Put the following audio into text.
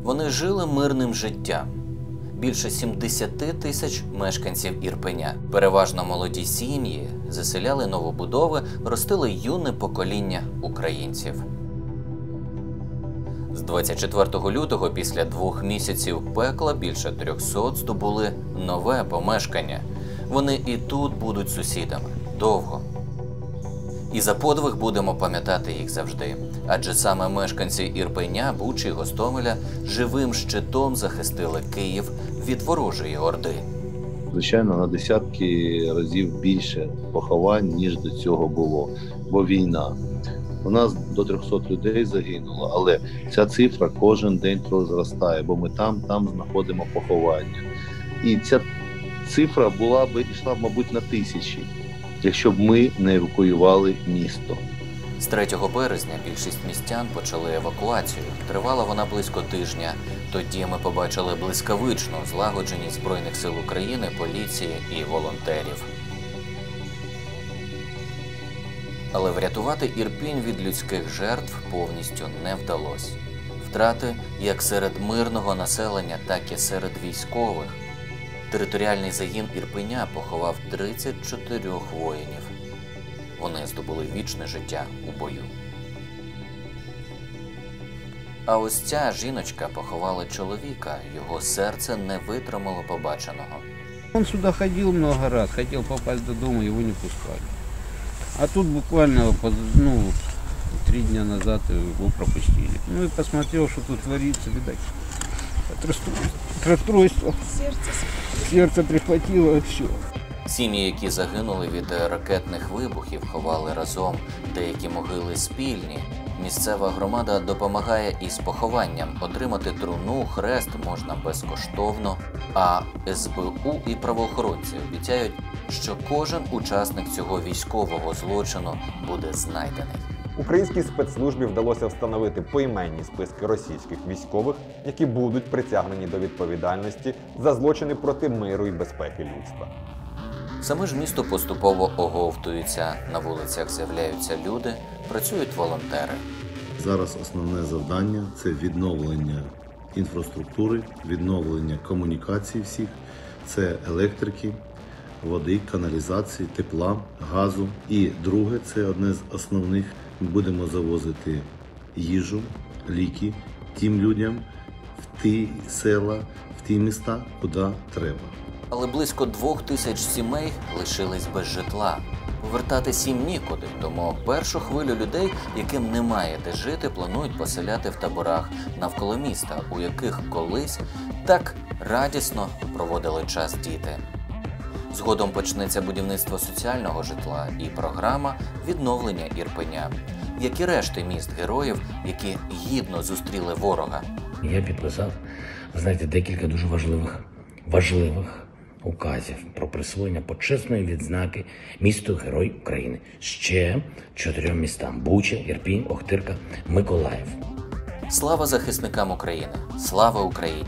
Вони жили мирним життям. Більше 70 тисяч мешканців Ірпеня, переважно молоді сім'ї, заселяли новобудови, ростили юне покоління українців. З 24 лютого, після 2 місяців пекла, більше 300 здобули нове помешкання. Вони і тут будуть сусідами. Довго. І за подвиг будемо пам'ятати їх завжди. Адже саме мешканці Ірпеня, Бучі, Гостомеля живим щитом захистили Київ від ворожої орди. Звичайно, на десятки разів більше поховань, ніж до цього було, бо війна. У нас до 300 людей загинуло, але ця цифра кожен день трохи зростає, бо ми там знаходимо поховання. І ця цифра йшла, мабуть, на тисячі, якщо б ми не евакуювали місто. З 3 березня більшість містян почали евакуацію. Тривала вона близько тижня. Тоді ми побачили блискавичну злагодженість Збройних сил України, поліції і волонтерів. Але врятувати Ірпінь від людських жертв повністю не вдалося. Втрати як серед мирного населення, так і серед військових. Територіальний загін Ірпеня поховав 34 воїнів. Вони здобули вічне життя у бою. А ось ця жіночка поховала чоловіка, його серце не витримало побаченого. Он сюда ходил много раз, хотел попасть до дома, его не пускали. А тут буквально 3 дня назад его пропустили. Ну и посмотрел, что тут творится, видать, от расстройства. Сердце прихватило, и все. Сім'ї, які загинули від ракетних вибухів, ховали разом, деякі могили спільні. Місцева громада допомагає із похованням. Отримати труну, хрест можна безкоштовно. А СБУ і правоохоронці обіцяють, що кожен учасник цього військового злочину буде знайдений. Українській спецслужбі вдалося встановити поіменні списки російських військових, які будуть притягнені до відповідальності за злочини проти миру і безпеки людства. Саме ж місто поступово оговтується, на вулицях з'являються люди, працюють волонтери. Зараз основне завдання – це відновлення інфраструктури, відновлення комунікацій всіх, це електрики, води, каналізації, тепла, газу. І друге, це одне з основних, ми будемо завозити їжу, ліки тим людям в ті села, в ті міста, куди треба. Але близько 2000 сімей лишились без житла. Повертатись їм нікуди, тому першу хвилю людей, яким немає де жити, планують поселяти в таборах навколо міста, у яких колись так радісно проводили час діти. Згодом почнеться будівництво соціального житла і програма відновлення Ірпеня, як і решти міст героїв, які гідно зустріли ворога. Я підписав, знаєте, декілька дуже важливих указів про присвоєння почесної відзнаки місту Герой України ще 4 містам – Буча, Ірпінь, Охтирка, Миколаїв. Слава захисникам України! Слава Україні!